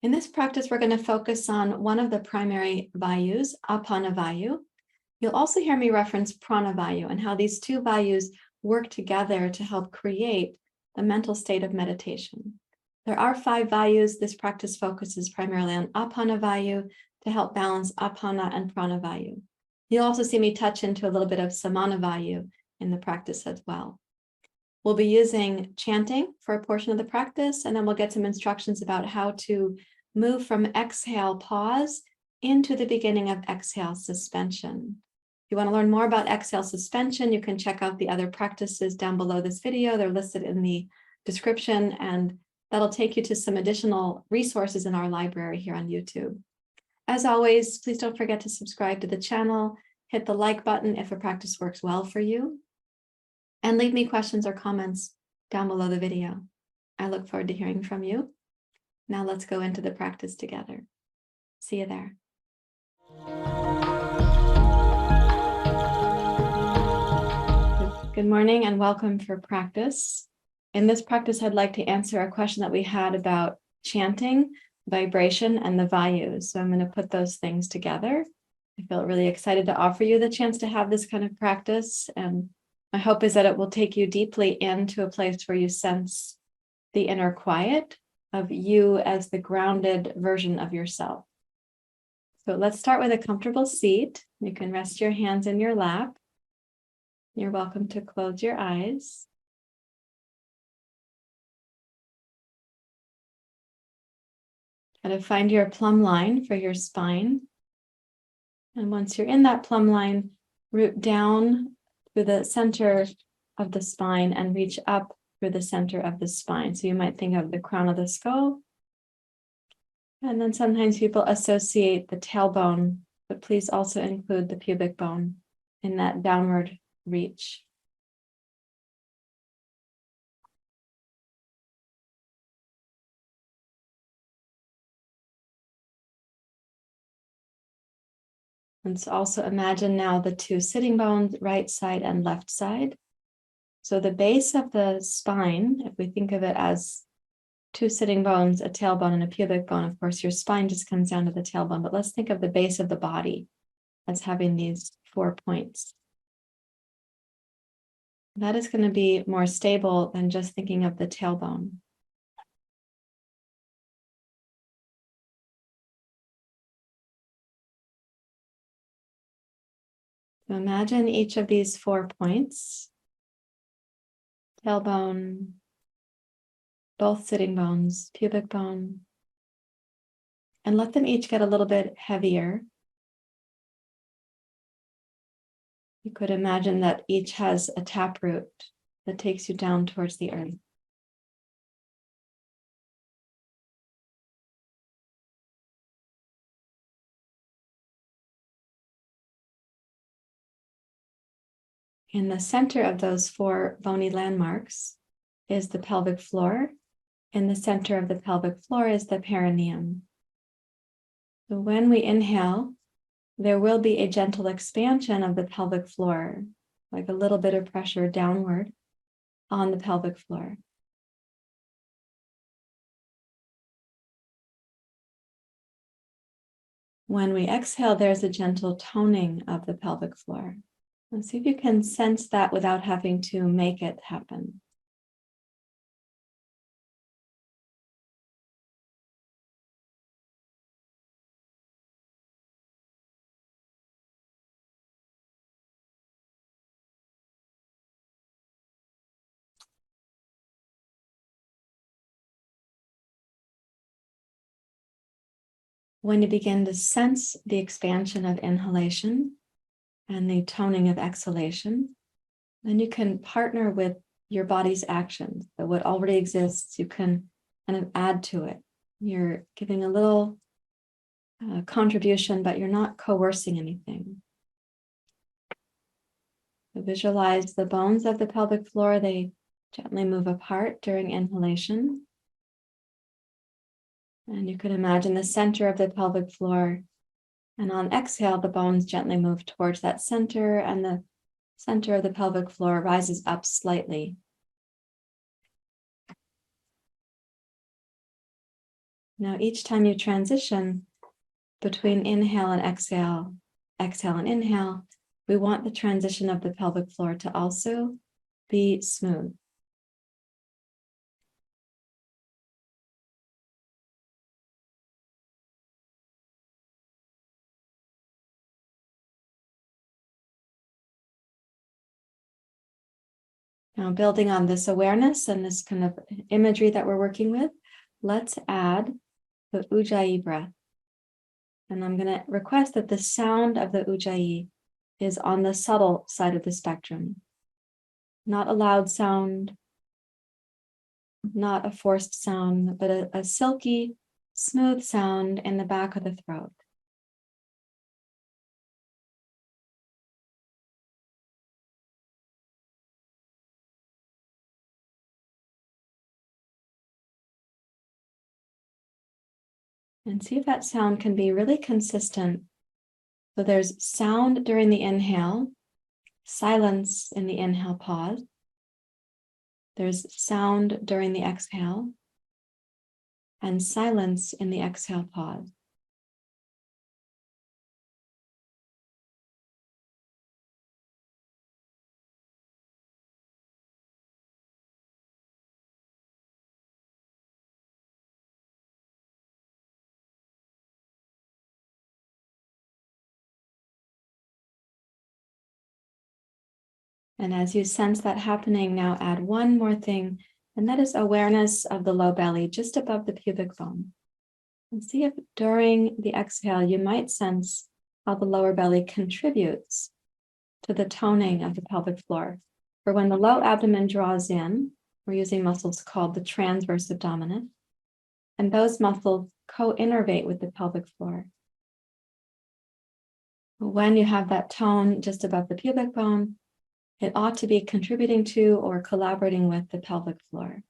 In this practice, we're going to focus on one of the primary vayus, Apana Vayu. You'll also hear me reference Prana Vayu and how these two vayus work together to help create the mental state of meditation. There are 5 vayus. This practice focuses primarily on Apana Vayu to help balance Apana and Prana Vayu. You'll also see me touch into a little bit of Samana Vayu in the practice as well. We'll be using chanting for a portion of the practice, and then we'll get some instructions about how to move from exhale pause into the beginning of exhale suspension. If you want to learn more about exhale suspension, you can check out the other practices down below this video. They're listed in the description, and that'll take you to some additional resources in our library here on YouTube. As always, please don't forget to subscribe to the channel, hit the like button if a practice works well for you, and leave me questions or comments down below the video. I look forward to hearing from you. Now let's go into the practice together. See you there. Good morning and welcome for practice. In this practice, I'd like to answer a question that we had about chanting, vibration, and the vayus. So I'm going to put those things together. I feel really excited to offer you the chance to have this kind of practice, and my hope is that it will take you deeply into a place where you sense the inner quiet of you as the grounded version of yourself. So let's start with a comfortable seat. You can rest your hands in your lap. You're welcome to close your eyes. Try to find your plumb line for your spine. And once you're in that plumb line, root down through the center of the spine and reach up through the center of the spine. So you might think of the crown of the skull. And then sometimes people associate the tailbone, but please also include the pubic bone in that downward reach. And so also imagine now the 2 sitting bones, right side and left side. So the base of the spine, if we think of it as 2 sitting bones, a tailbone and a pubic bone, of course, your spine just comes down to the tailbone, but let's think of the base of the body as having these 4 points. That is going to be more stable than just thinking of the tailbone. So imagine each of these 4 points, tailbone, both sitting bones, pubic bone, and let them each get a little bit heavier. You could imagine that each has a taproot that takes you down towards the earth. In the center of those 4 bony landmarks is the pelvic floor. In the center of the pelvic floor is the perineum. So when we inhale, there will be a gentle expansion of the pelvic floor, like a little bit of pressure downward on the pelvic floor. When we exhale, there's a gentle toning of the pelvic floor. And see if you can sense that without having to make it happen. When you begin to sense the expansion of inhalation and the toning of exhalation, then you can partner with your body's actions. So what already exists, you can kind of add to it. You're giving a little contribution, but you're not coercing anything. So visualize the bones of the pelvic floor. They gently move apart during inhalation. And you could imagine the center of the pelvic floor. And on exhale, the bones gently move towards that center, and the center of the pelvic floor rises up slightly. Now, each time you transition between inhale and exhale, exhale and inhale, we want the transition of the pelvic floor to also be smooth. Now, building on this awareness and this kind of imagery that we're working with, let's add the ujjayi breath. And I'm going to request that the sound of the ujjayi is on the subtle side of the spectrum. Not a loud sound, not a forced sound, but a silky, smooth sound in the back of the throat. And see if that sound can be really consistent. So there's sound during the inhale, silence in the inhale pause. There's sound during the exhale, and silence in the exhale pause. And as you sense that happening, now add one more thing, and that is awareness of the low belly just above the pubic bone. And see if during the exhale, you might sense how the lower belly contributes to the toning of the pelvic floor. For when the low abdomen draws in, we're using muscles called the transverse abdominis, and those muscles co-innervate with the pelvic floor. When you have that tone just above the pubic bone, it ought to be contributing to or collaborating with the pelvic floor.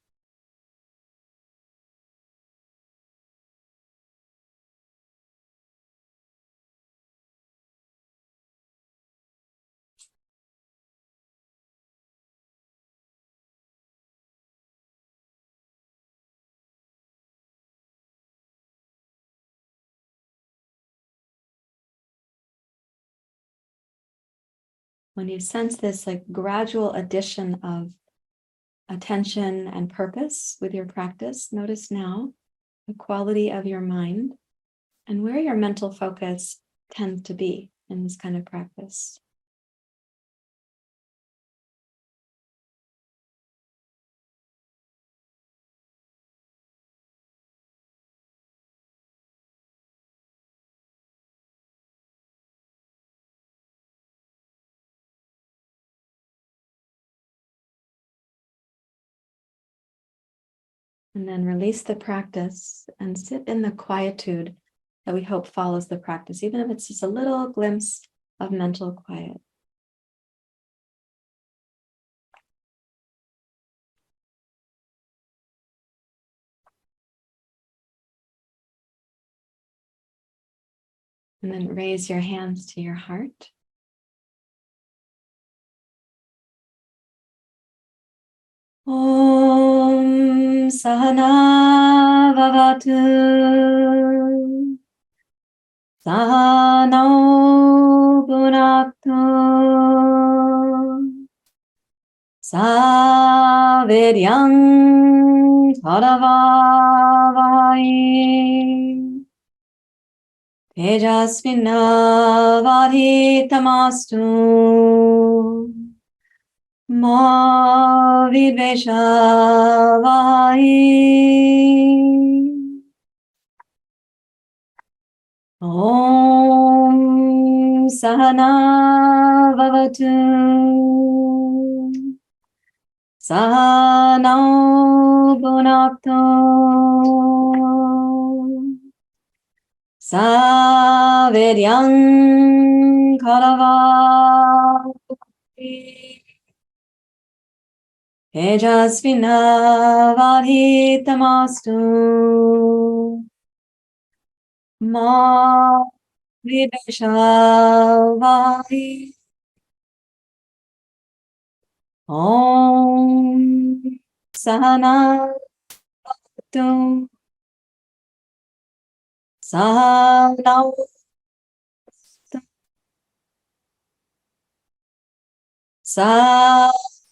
When you sense this like gradual addition of attention and purpose with your practice, notice now the quality of your mind and where your mental focus tends to be in this kind of practice. And then release the practice and sit in the quietude that we hope follows the practice, even if it's just a little glimpse of mental quiet. And then raise your hands to your heart. Om Sahana Vavatu Sahano Bhunaktu Saviryam Saravavai Tejasvinavadhitamastu Ma Vidveshavai Om Sahana Vavatu Sahano Bhunaktu Saviryam Karavai Tejasvinavadhitamastu Ma Vidveshavai Om Sahana Bhunaktu Sahanau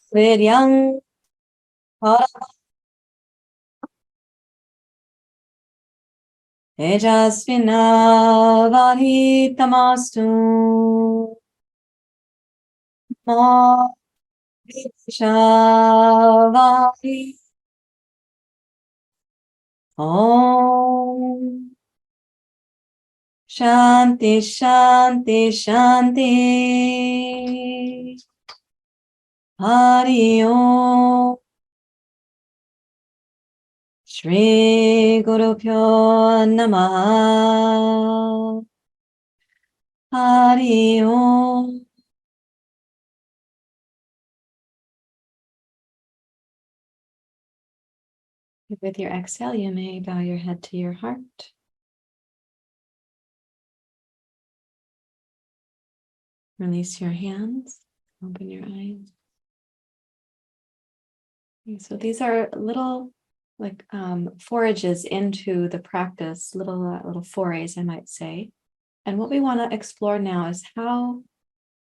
Saviryang Tejasvinavaditamastu Ma Vishavati Om Shanti Shanti Shanti Hari Om Shri Guru Pyo Namaha Hari Om. With your exhale, you may bow your head to your heart. Release your hands. Open your eyes. Okay, so these are little forages into the practice, little forays, I might say. And what we want to explore now is how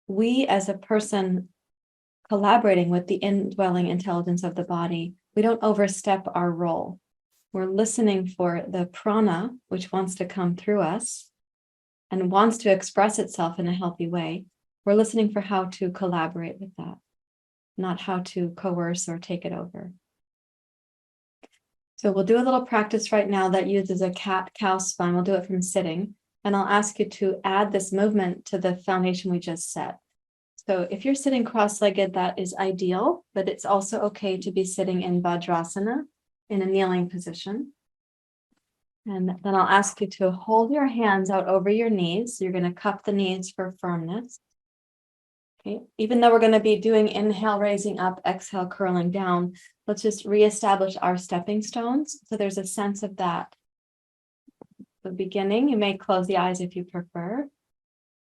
we as a person collaborating with the indwelling intelligence of the body, we don't overstep our role. We're listening for the prana, which wants to come through us and wants to express itself in a healthy way. We're listening for how to collaborate with that, not how to coerce or take it over. So we'll do a little practice right now that uses a cat-cow spine. We'll do it from sitting. And I'll ask you to add this movement to the foundation we just set. So if you're sitting cross-legged, that is ideal, but it's also okay to be sitting in Vajrasana in a kneeling position. And then I'll ask you to hold your hands out over your knees. You're going to cup the knees for firmness. Okay. Even though we're going to be doing inhale, raising up, exhale, curling down, let's just reestablish our stepping stones. So there's a sense of that. The beginning, you may close the eyes if you prefer.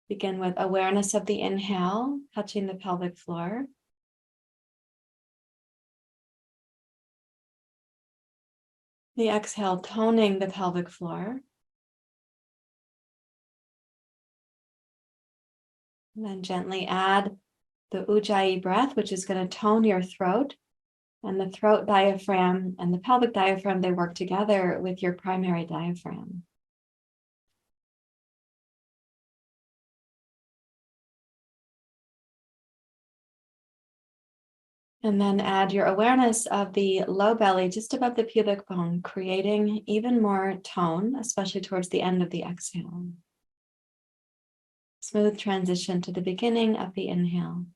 Begin with awareness of the inhale, touching the pelvic floor. The exhale, toning the pelvic floor. And then gently add the ujjayi breath, which is going to tone your throat. And the throat diaphragm and the pelvic diaphragm, they work together with your primary diaphragm. And then add your awareness of the low belly just above the pubic bone, creating even more tone, especially towards the end of the exhale. Smooth transition to the beginning of the inhale.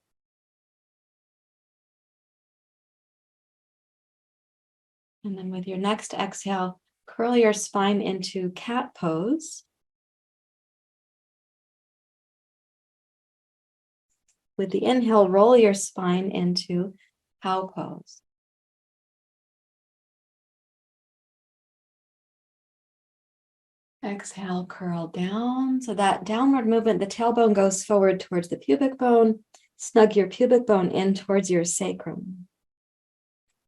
And then with your next exhale, curl your spine into cat pose. With the inhale, roll your spine into cow pose. Exhale, curl down. So that downward movement, the tailbone goes forward towards the pubic bone. Snug your pubic bone in towards your sacrum.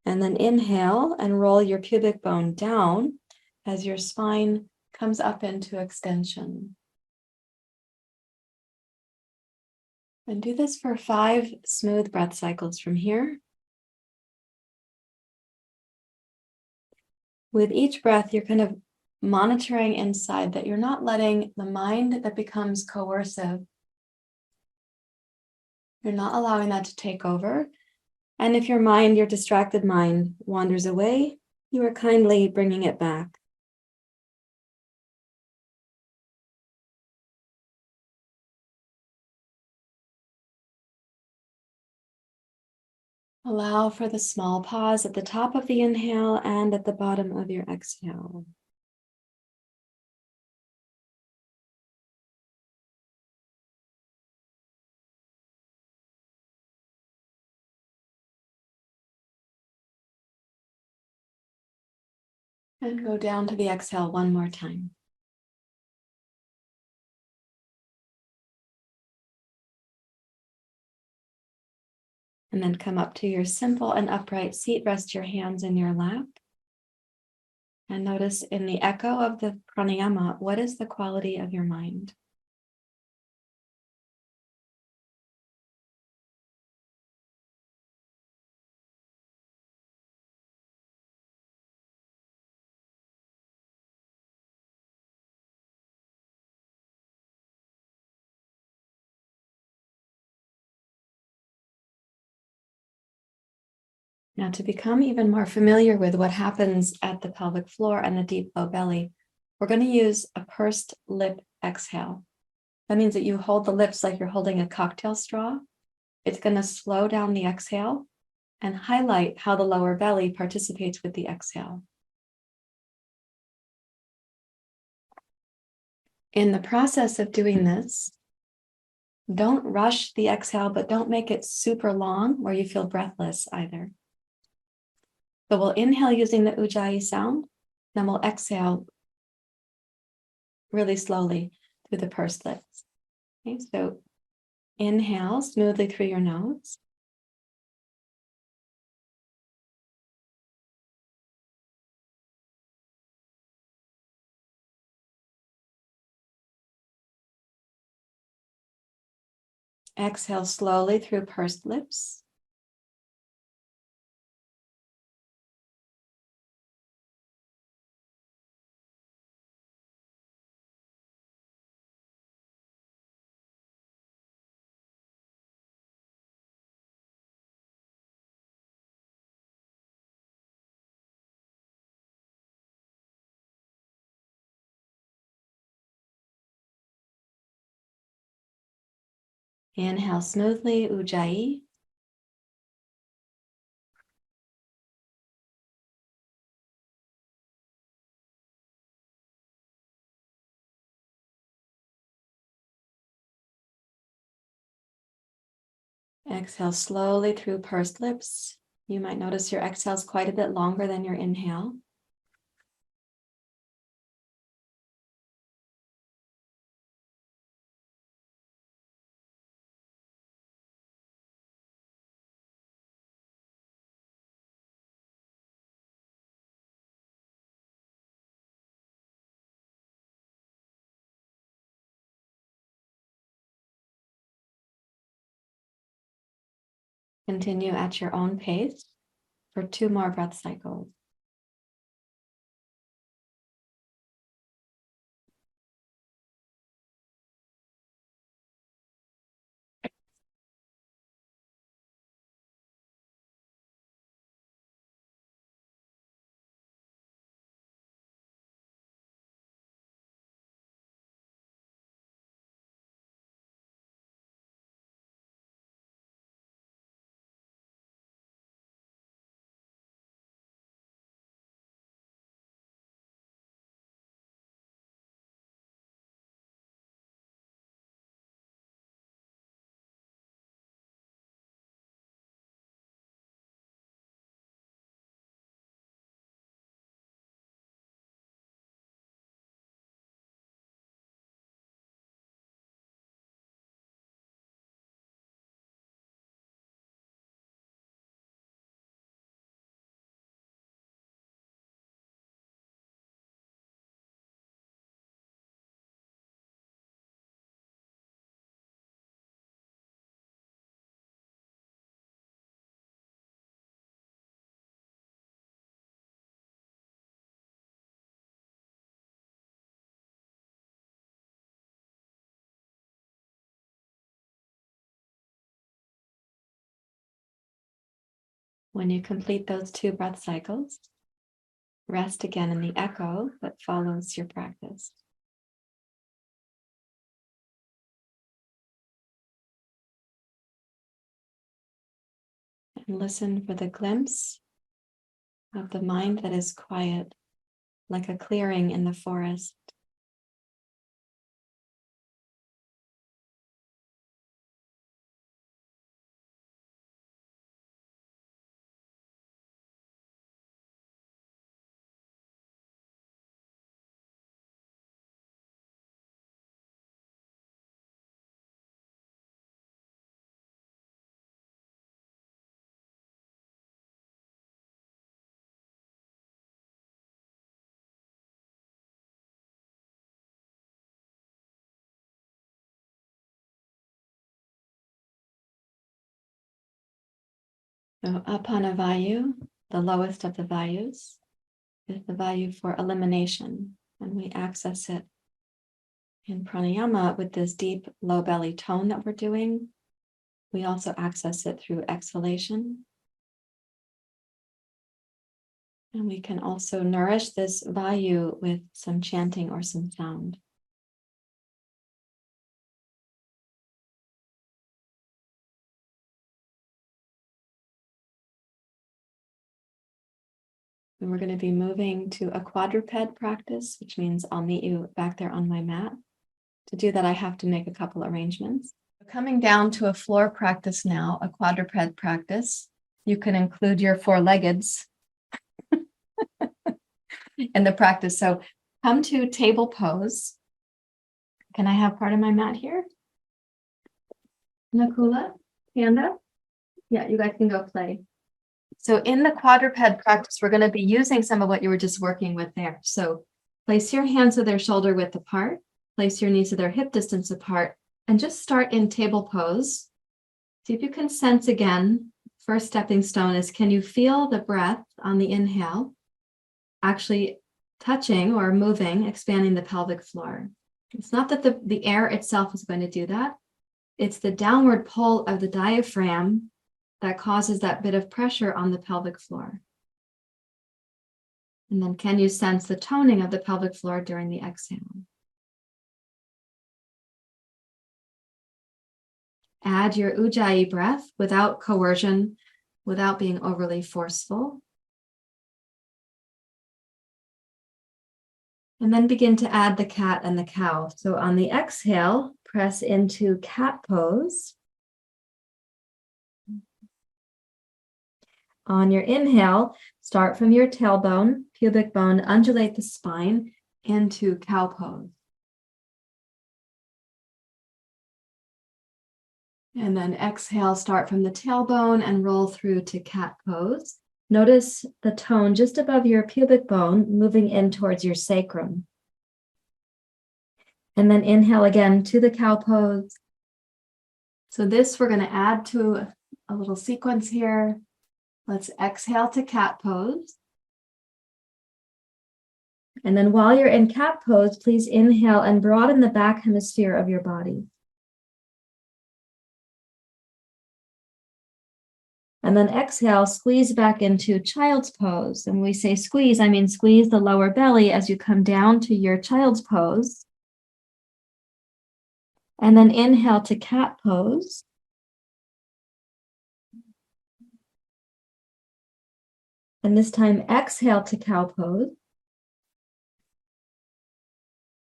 And then inhale and roll your pubic bone down as your spine comes up into extension. And do this for 5 smooth breath cycles from here. With each breath, you're kind of monitoring inside that you're not letting the mind that becomes coercive, you're not allowing that to take over. And if your mind, your distracted mind, wanders away, you are kindly bringing it back. Allow for the small pause at the top of the inhale and at the bottom of your exhale. And go down to the exhale one more time. And then come up to your simple and upright seat. Rest your hands in your lap. And notice in the echo of the pranayama, what is the quality of your mind? Now, to become even more familiar with what happens at the pelvic floor and the deep low belly, we're going to use a pursed lip exhale. That means that you hold the lips like you're holding a cocktail straw. It's going to slow down the exhale and highlight how the lower belly participates with the exhale. In the process of doing this, don't rush the exhale, but don't make it super long where you feel breathless either. So we'll inhale using the ujjayi sound, then we'll exhale really slowly through the pursed lips. Okay, so inhale smoothly through your nose. Exhale slowly through pursed lips. Inhale smoothly, ujjayi. Exhale slowly through pursed lips. You might notice your exhale is quite a bit longer than your inhale. Continue at your own pace for 2 more breath cycles. When you complete those 2 breath cycles, rest again in the echo that follows your practice. And listen for the glimpse of the mind that is quiet, like a clearing in the forest. So Apana Vayu, the lowest of the vayus, is the Vayu for elimination. And we access it in pranayama with this deep low belly tone that we're doing. We also access it through exhalation. And we can also nourish this Vayu with some chanting or some sound. And we're going to be moving to a quadruped practice, which means I'll meet you back there on my mat. To do that, I have to make a couple arrangements. Coming down to a floor practice now, a quadruped practice. You can include your four-leggeds in the practice. So come to table pose. Can I have part of my mat here? Nakula, Panda? Yeah, you guys can go play. So in the quadruped practice, we're going to be using some of what you were just working with there. So place your hands so they're shoulder width apart. Place your knees so they're hip distance apart. And just start in table pose. See if you can sense again. First stepping stone is, can you feel the breath on the inhale actually touching or moving, expanding the pelvic floor? It's not that the air itself is going to do that. It's the downward pull of the diaphragm that causes that bit of pressure on the pelvic floor. And then can you sense the toning of the pelvic floor during the exhale? Add your ujjayi breath without coercion, without being overly forceful. And then begin to add the cat and the cow. So on the exhale, press into cat pose. On your inhale, start from your tailbone, pubic bone, undulate the spine into cow pose. And then exhale, start from the tailbone and roll through to cat pose. Notice the tone just above your pubic bone, moving in towards your sacrum. And then inhale again to the cow pose. So this we're going to add to a little sequence here. Let's exhale to cat pose. And then while you're in cat pose, please inhale and broaden the back hemisphere of your body. And then exhale, squeeze back into child's pose. And when we say squeeze, I mean squeeze the lower belly as you come down to your child's pose. And then inhale to cat pose. And this time exhale to cow pose.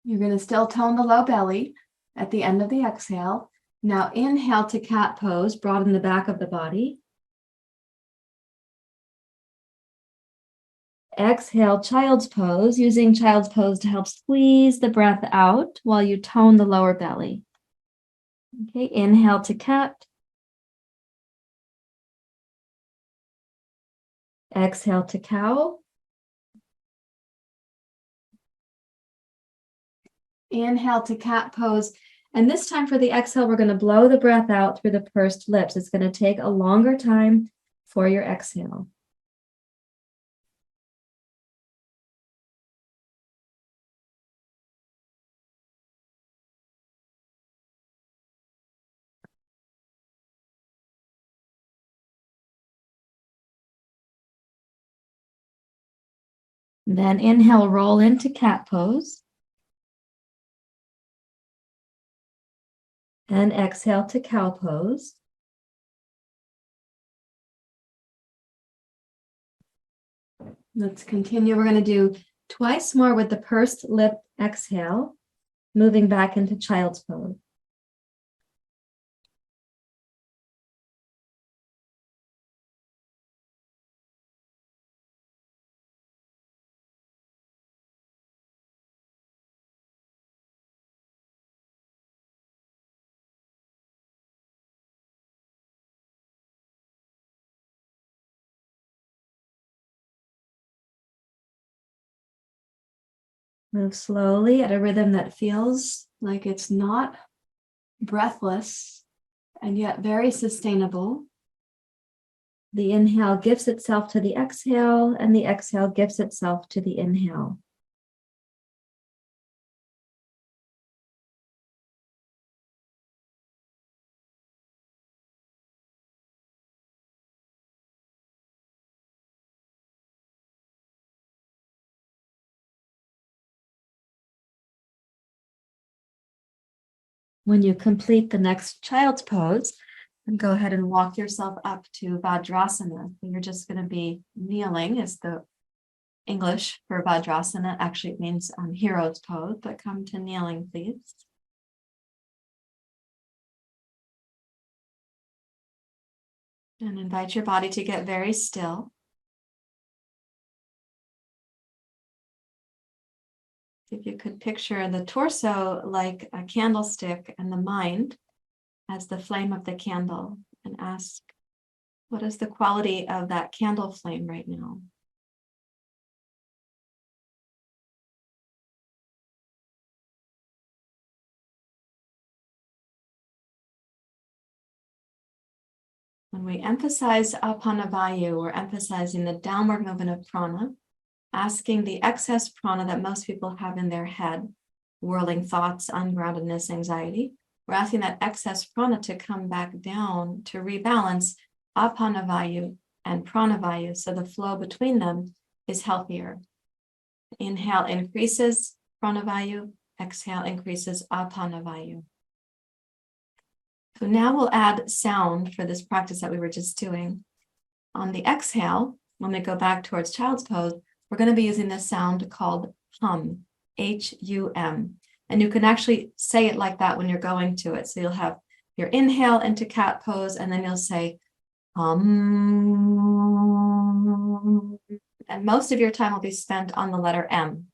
You're going to still tone the low belly at the end of the exhale. Now inhale to cat pose, broaden the back of the body. Exhale, child's pose, using child's pose to help squeeze the breath out while you tone the lower belly. Okay, inhale to cat. Exhale to cow. Inhale to cat pose. And this time for the exhale, we're going to blow the breath out through the pursed lips. It's going to take a longer time for your exhale. Then inhale, roll into cat pose. And exhale to cow pose. Let's continue. We're going to do twice more with the pursed lip exhale, moving back into child's pose. Move slowly at a rhythm that feels like it's not breathless and yet very sustainable. The inhale gives itself to the exhale, and the exhale gives itself to the inhale. When you complete the next child's pose, and go ahead and walk yourself up to Vajrasana. You're just going to be kneeling, is the English for Vajrasana. Actually, it means hero's pose, but come to kneeling, please. And invite your body to get very still. If you could picture the torso like a candlestick and the mind as the flame of the candle, and ask, what is the quality of that candle flame right now? When we emphasize Apana Vayu, we're emphasizing the downward movement of prana, asking the excess prana that most people have in their head, whirling thoughts, ungroundedness, anxiety. We're asking that excess prana to come back down to rebalance Apana Vayu and Prana Vayu, so the flow between them is healthier. Inhale increases Prana Vayu, exhale increases Apana Vayu. So now we'll add sound for this practice that we were just doing. On the exhale, when we go back towards child's pose, we're going to be using this sound called hum, H-U-M. And you can actually say it like that when you're going to it. So you'll have your inhale into cat pose, and then you'll say hum. And most of your time will be spent on the letter M.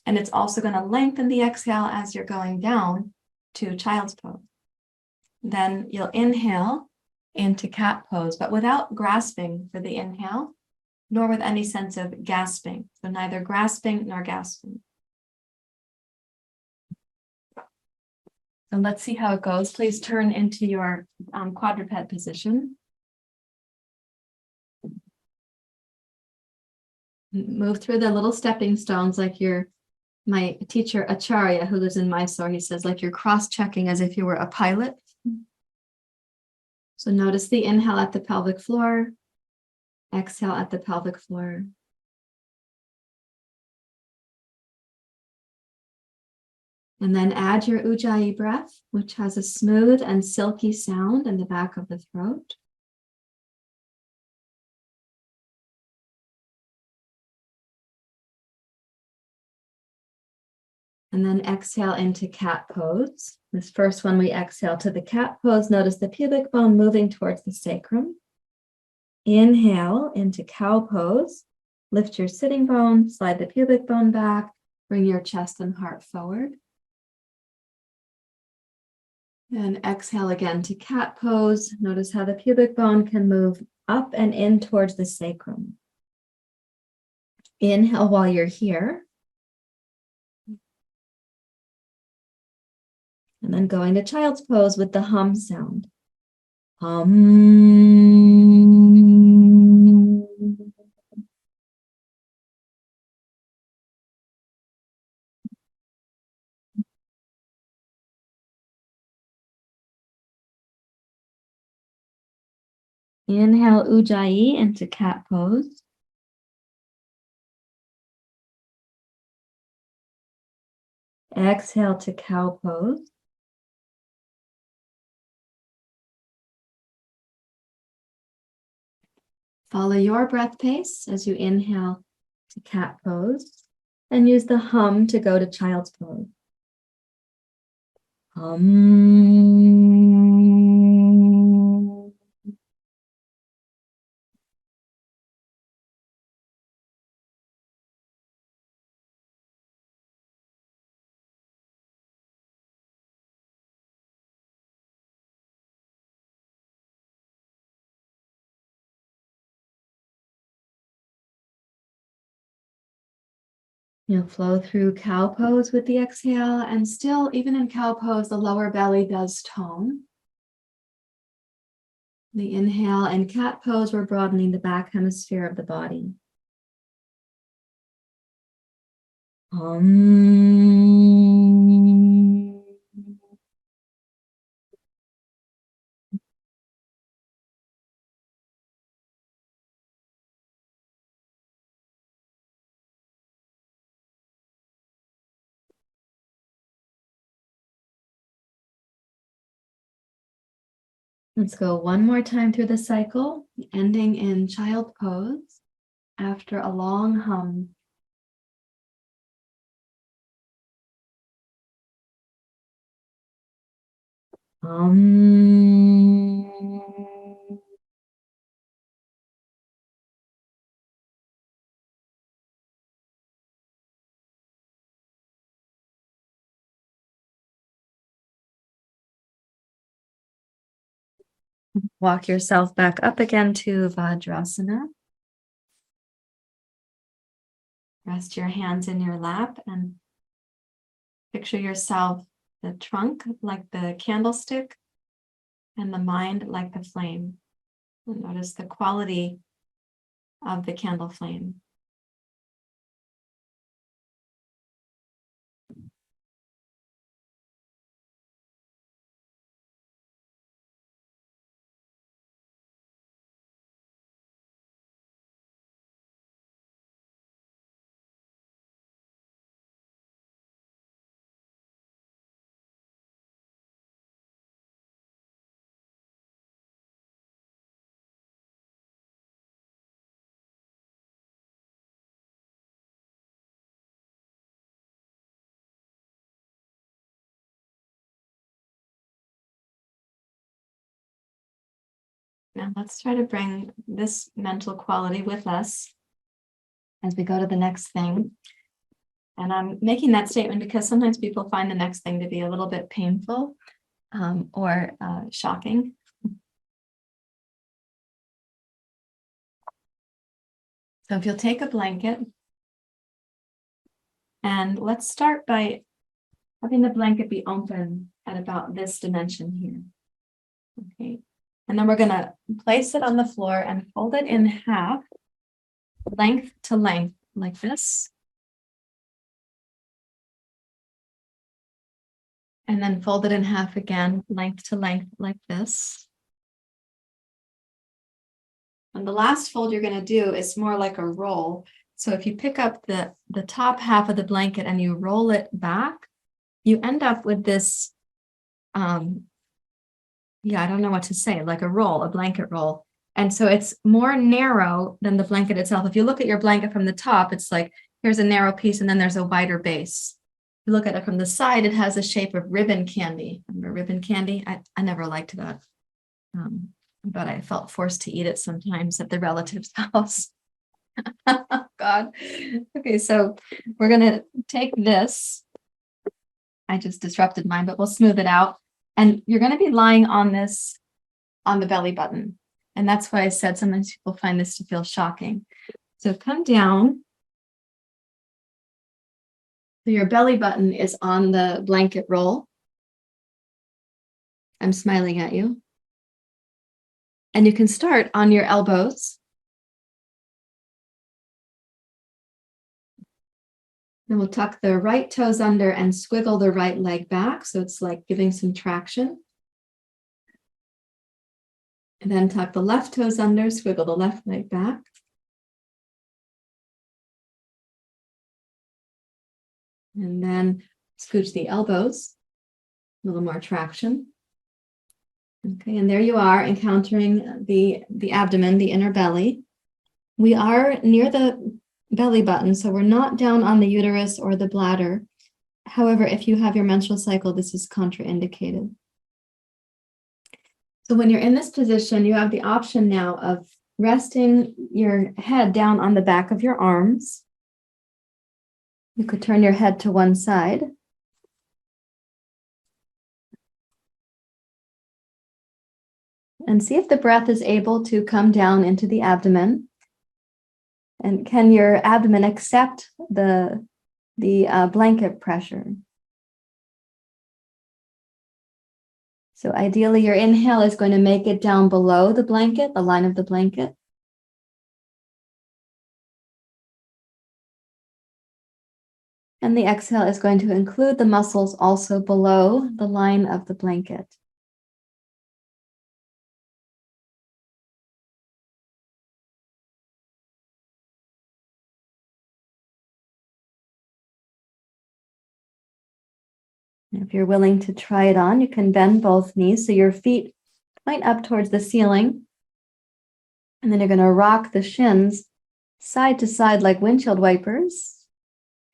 And it's also going to lengthen the exhale as you're going down to child's pose. Then you'll inhale into cat pose, but without grasping for the inhale, nor with any sense of gasping. So neither grasping nor gasping. And let's see how it goes. Please turn into your quadruped position. Move through the little stepping stones like my teacher Acharya, who lives in Mysore, he says, like you're cross-checking as if you were a pilot. So notice the inhale at the pelvic floor, exhale at the pelvic floor. And then add your ujjayi breath, which has a smooth and silky sound in the back of the throat. And then exhale into cat pose. This first one, we exhale to the cat pose. Notice the pubic bone moving towards the sacrum. Inhale into cow pose. Lift your sitting bone, slide the pubic bone back, bring your chest and heart forward. And exhale again to cat pose. Notice how the pubic bone can move up and in towards the sacrum. Inhale while you're here. And then going to child's pose with the hum sound. Hum. Inhale ujjayi into cat pose. Exhale to cow pose. Follow your breath pace as you inhale to cat pose, and use the hum to go to child's pose. Hum. You'll flow through cow pose with the exhale, and still, even in cow pose, the lower belly does tone. The inhale and cat pose, we're broadening the back hemisphere of the body. Let's go one more time through the cycle, ending in child pose after a long hum. Walk yourself back up again to Vajrasana. Rest your hands in your lap and picture yourself the trunk like the candlestick and the mind like the flame. And notice the quality of the candle flame. Now let's try to bring this mental quality with us as we go to the next thing. And I'm making that statement because sometimes people find the next thing to be a little bit painful or shocking. So if you'll take a blanket, and let's start by having the blanket be open at about this dimension here. Okay. And then we're going to place it on the floor and fold it in half, length to length, like this. And then fold it in half again, length to length, like this. And the last fold you're going to do is more like a roll. So if you pick up the top half of the blanket and you roll it back, you end up with this, I don't know what to say, like a roll, a blanket roll. And so it's more narrow than the blanket itself. If you look at your blanket from the top, it's like, here's a narrow piece and then there's a wider base. If you look at it from the side, it has a shape of ribbon candy. Remember ribbon candy? I never liked that. But I felt forced to eat it sometimes at the relative's house. God. Okay, so we're going to take this. I just disrupted mine, but we'll smooth it out. And you're going to be lying on this, on the belly button. And that's why I said sometimes people find this to feel shocking. So come down. So your belly button is on the blanket roll. I'm smiling at you. And you can start on your elbows. Then we'll tuck the right toes under and squiggle the right leg back. So it's like giving some traction. And then tuck the left toes under, squiggle the left leg back. And then scooch the elbows, a little more traction. Okay, and there you are encountering the abdomen, the inner belly. We are near the belly button, so we're not down on the uterus or the bladder. However, if you have your menstrual cycle, this is contraindicated. So when you're in this position, you have the option now of resting your head down on the back of your arms. You could turn your head to one side. And see if the breath is able to come down into the abdomen. And can your abdomen accept the blanket pressure? So ideally, your inhale is going to make it down below the blanket, the line of the blanket. And the exhale is going to include the muscles also below the line of the blanket. If you're willing to try it on, you can bend both knees so your feet point up towards the ceiling. And then you're going to rock the shins side to side like windshield wipers.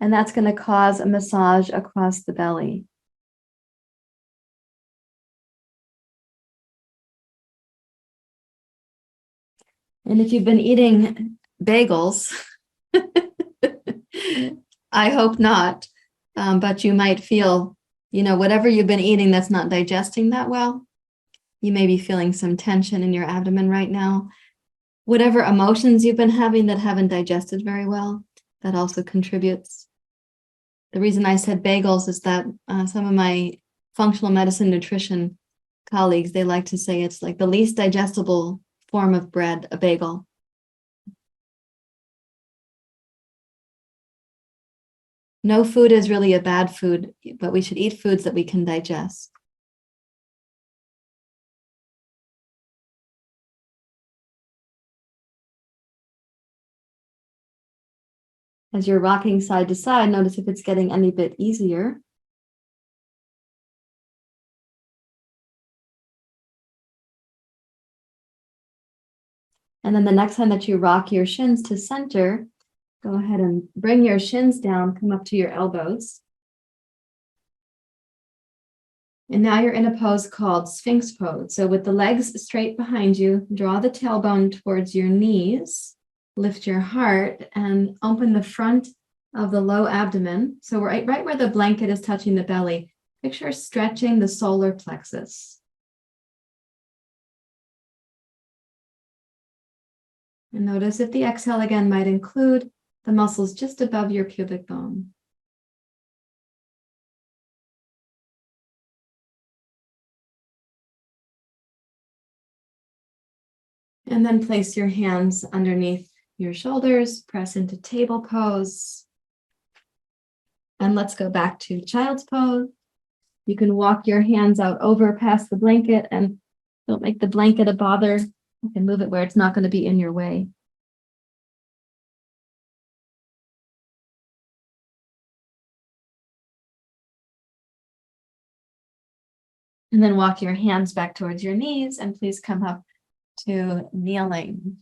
And that's going to cause a massage across the belly. And if you've been eating bagels, I hope not, but you might feel, whatever you've been eating that's not digesting that well, you may be feeling some tension in your abdomen right now. Whatever emotions you've been having that haven't digested very well, that also contributes. The reason I said bagels is that some of my functional medicine nutrition colleagues, they like to say it's like the least digestible form of bread, a bagel. No food is really a bad food, but we should eat foods that we can digest. As you're rocking side to side, notice if it's getting any bit easier. And then the next time that you rock your shins to center, go ahead and bring your shins down, come up to your elbows. And now you're in a pose called Sphinx pose. So with the legs straight behind you, draw the tailbone towards your knees, lift your heart, and open the front of the low abdomen. So we're right where the blanket is touching the belly. Picture stretching the solar plexus. And notice if the exhale again might include the muscles just above your pubic bone. And then place your hands underneath your shoulders, press into table pose. And let's go back to child's pose. You can walk your hands out over past the blanket and don't make the blanket a bother. You can move it where it's not going to be in your way. And then walk your hands back towards your knees and please come up to kneeling.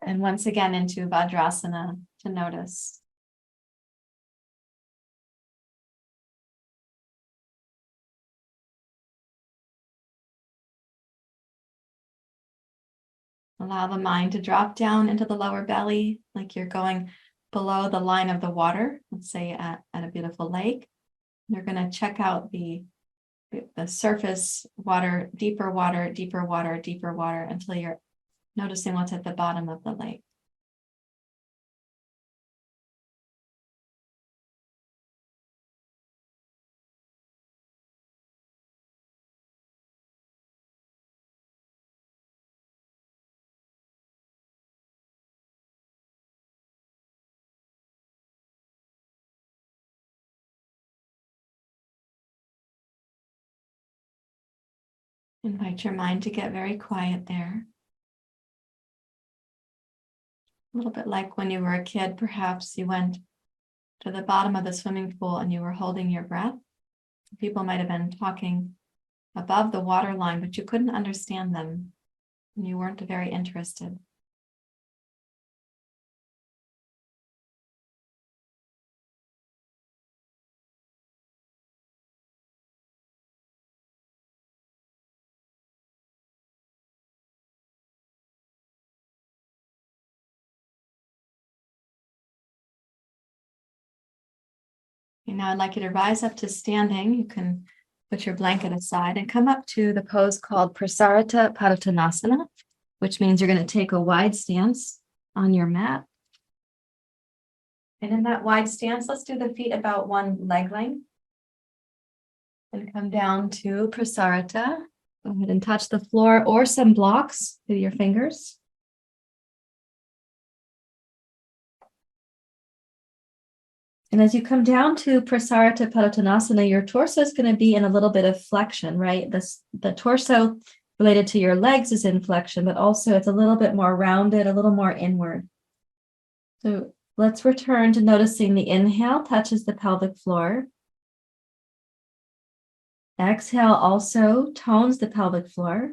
And once again into Vajrasana to notice. Allow the mind to drop down into the lower belly, like you're going below the line of the water, let's say at a beautiful lake. You're going to check out the surface water, deeper water, deeper water, deeper water, until you're noticing what's at the bottom of the lake. Invite your mind to get very quiet there. A little bit like when you were a kid, perhaps you went to the bottom of the swimming pool and you were holding your breath. People might have been talking above the water line, but you couldn't understand them and you weren't very interested. Okay, now I'd like you to rise up to standing. You can put your blanket aside and come up to the pose called Prasarita Padottanasana, which means you're going to take a wide stance on your mat. And in that wide stance, let's do the feet about one leg length. And come down to prasarita. Go ahead and touch the floor or some blocks with your fingers. And as you come down to prasarita padottanasana, your torso is going to be in a little bit of flexion, right? The torso related to your legs is in flexion, but also it's a little bit more rounded, a little more inward. So let's return to noticing the inhale touches the pelvic floor. Exhale also tones the pelvic floor.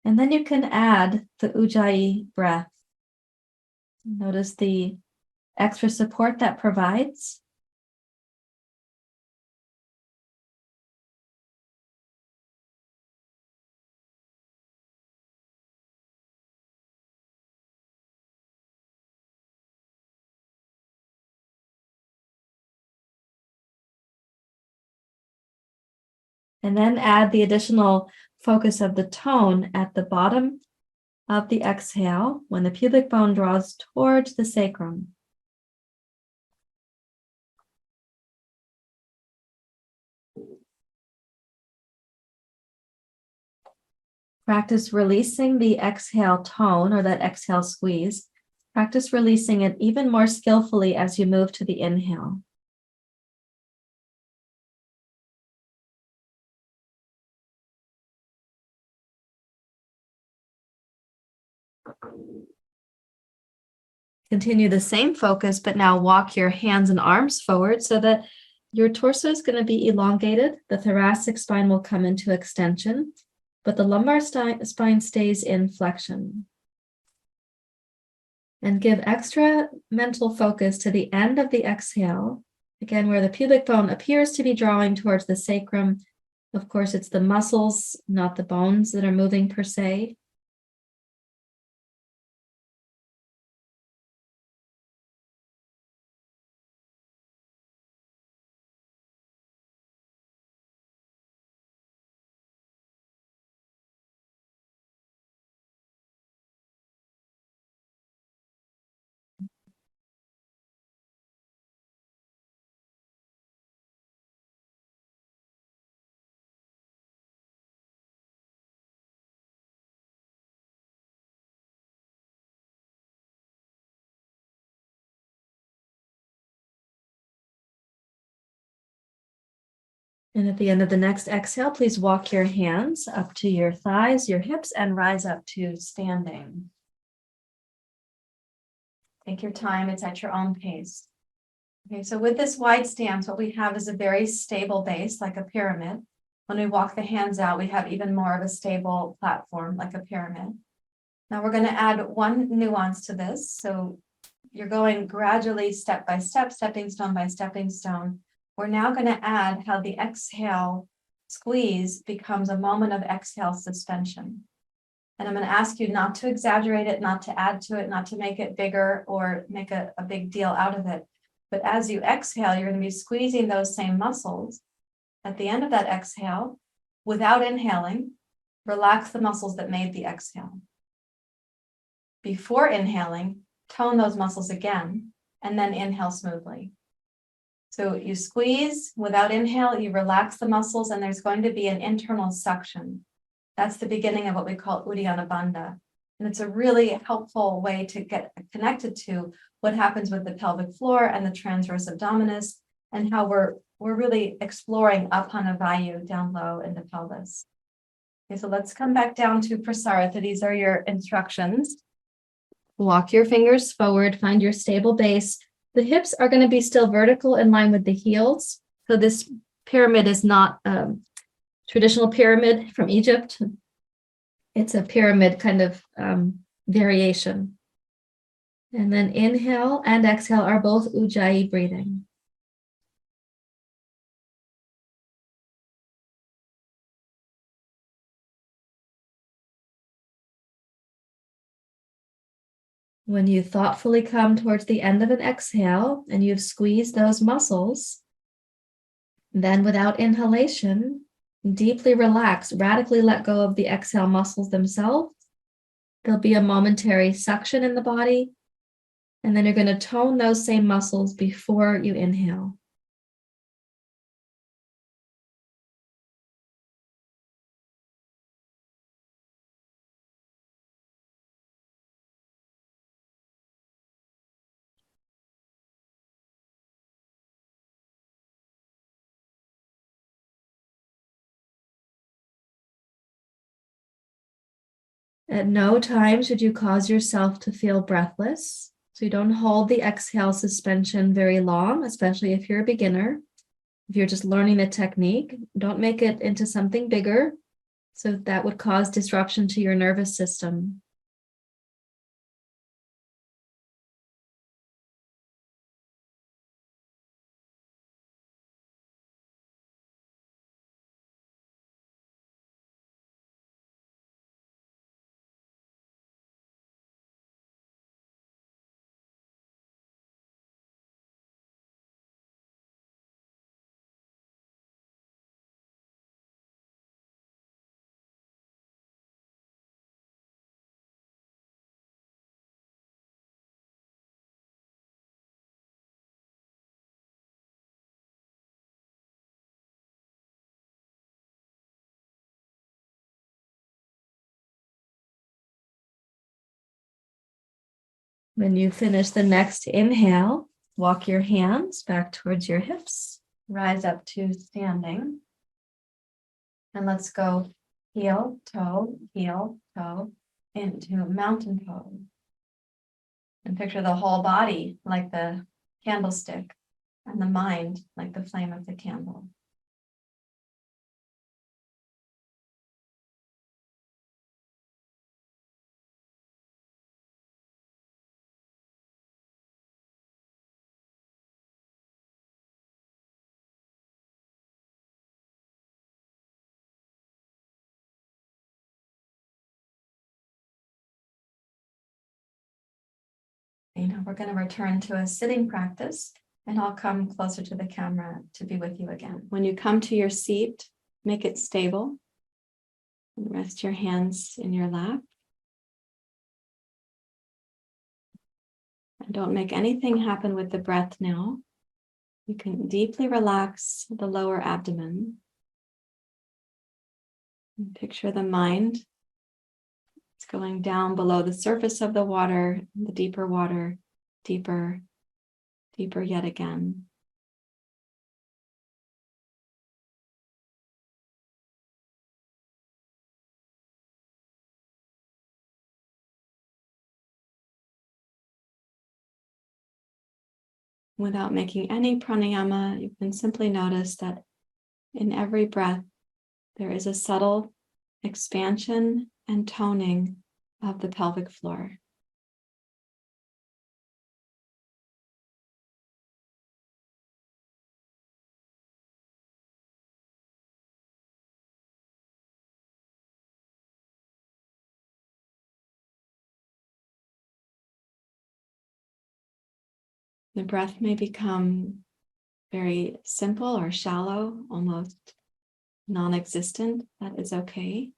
And then you can add the ujjayi breath. Notice the extra support that provides. And then add the additional focus of the tone at the bottom of the exhale when the pubic bone draws towards the sacrum. Practice releasing the exhale tone or that exhale squeeze. Practice releasing it even more skillfully as you move to the inhale. Continue the same focus, but now walk your hands and arms forward so that your torso is going to be elongated. The thoracic spine will come into extension, but the lumbar spine stays in flexion. And give extra mental focus to the end of the exhale, again, where the pubic bone appears to be drawing towards the sacrum. Of course, it's the muscles, not the bones, that are moving per se. And at the end of the next exhale, please walk your hands up to your thighs, your hips, and rise up to standing. Take your time, it's at your own pace. Okay, so with this wide stance, what we have is a very stable base, like a pyramid. When we walk the hands out, we have even more of a stable platform, like a pyramid. Now we're going to add one nuance to this. So you're going gradually, step by step, stepping stone by stepping stone. We're now going to add how the exhale squeeze becomes a moment of exhale suspension. And I'm going to ask you not to exaggerate it, not to add to it, not to make it bigger or make a big deal out of it. But as you exhale, you're going to be squeezing those same muscles. At the end of that exhale, without inhaling, relax the muscles that made the exhale. Before inhaling, tone those muscles again, and then inhale smoothly. So you squeeze without inhale, you relax the muscles, and there's going to be an internal suction. That's the beginning of what we call Uddiyana Bandha. And it's a really helpful way to get connected to what happens with the pelvic floor and the transverse abdominis, and how we're really exploring Apana Vayu down low in the pelvis. Okay, so let's come back down to prasarita. These are your instructions. Walk your fingers forward, find your stable base. The hips are going to be still vertical in line with the heels. So this pyramid is not a traditional pyramid from Egypt. It's a pyramid kind of variation. And then inhale and exhale are both ujjayi breathing. When you thoughtfully come towards the end of an exhale and you've squeezed those muscles, then without inhalation, deeply relax, radically let go of the exhale muscles themselves. There'll be a momentary suction in the body, and then you're going to tone those same muscles before you inhale. At no time should you cause yourself to feel breathless. So you don't hold the exhale suspension very long, especially if you're a beginner. If you're just learning the technique, don't make it into something bigger. So that would cause disruption to your nervous system. When you finish the next inhale, walk your hands back towards your hips, rise up to standing. And let's go heel, toe, into mountain pose. And picture the whole body like the candlestick and the mind like the flame of the candle. We're going to return to a sitting practice, and I'll come closer to the camera to be with you again. When you come to your seat, make it stable. And rest your hands in your lap. And don't make anything happen with the breath now. You can deeply relax the lower abdomen. And picture the mind. It's going down below the surface of the water, water, deeper, deeper yet again. Without making any pranayama, you can simply notice that in every breath, there is a subtle expansion and toning of the pelvic floor. The breath may become very simple or shallow, almost non-existent. That is okay.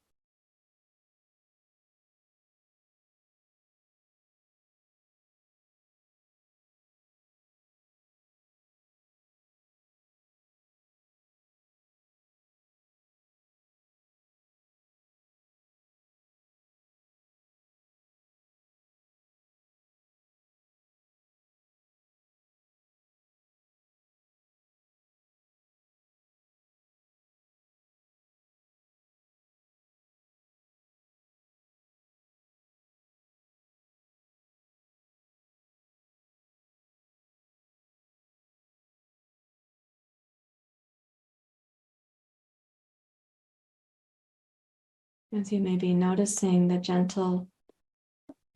As you may be noticing the gentle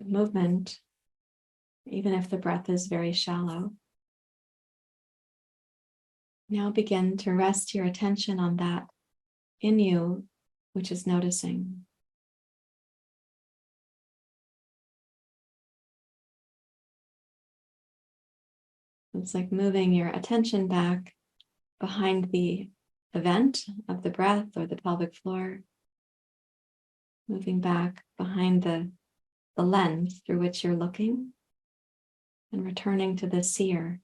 movement, even if the breath is very shallow. Now begin to rest your attention on that in you, which is noticing. It's like moving your attention back behind the event of the breath or the pelvic floor, moving back behind the lens through which you're looking, and returning to the seer.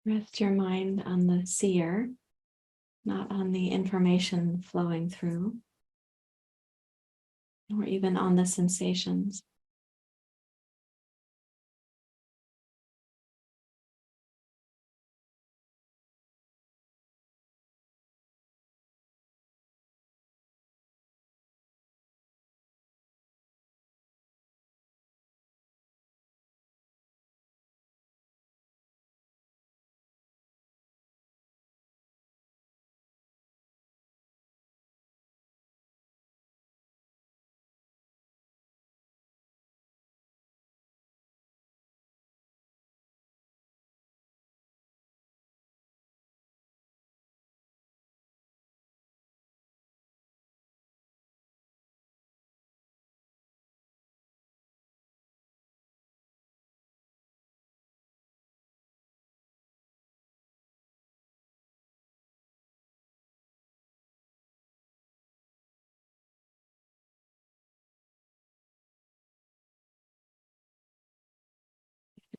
Rest your mind on the seer, not on the information flowing through, or even on the sensations.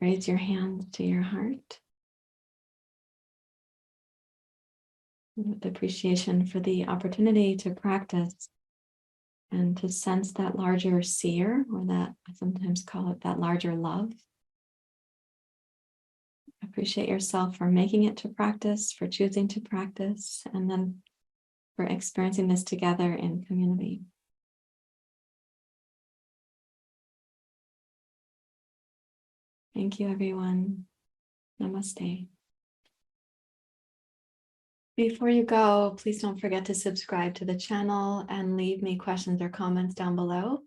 Raise your hand to your heart with appreciation for the opportunity to practice and to sense that larger seer, or that I sometimes call it that larger love. Appreciate yourself for making it to practice, for choosing to practice, and then for experiencing this together in community. Thank you, everyone. Namaste. Before you go, please don't forget to subscribe to the channel and leave me questions or comments down below.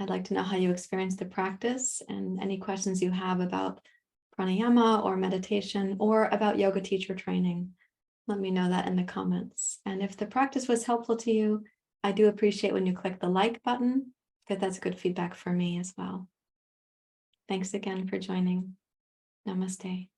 I'd like to know how you experienced the practice and any questions you have about pranayama or meditation or about yoga teacher training. Let me know that in the comments. And if the practice was helpful to you, I do appreciate when you click the like button, because that's good feedback for me as well. Thanks again for joining. Namaste.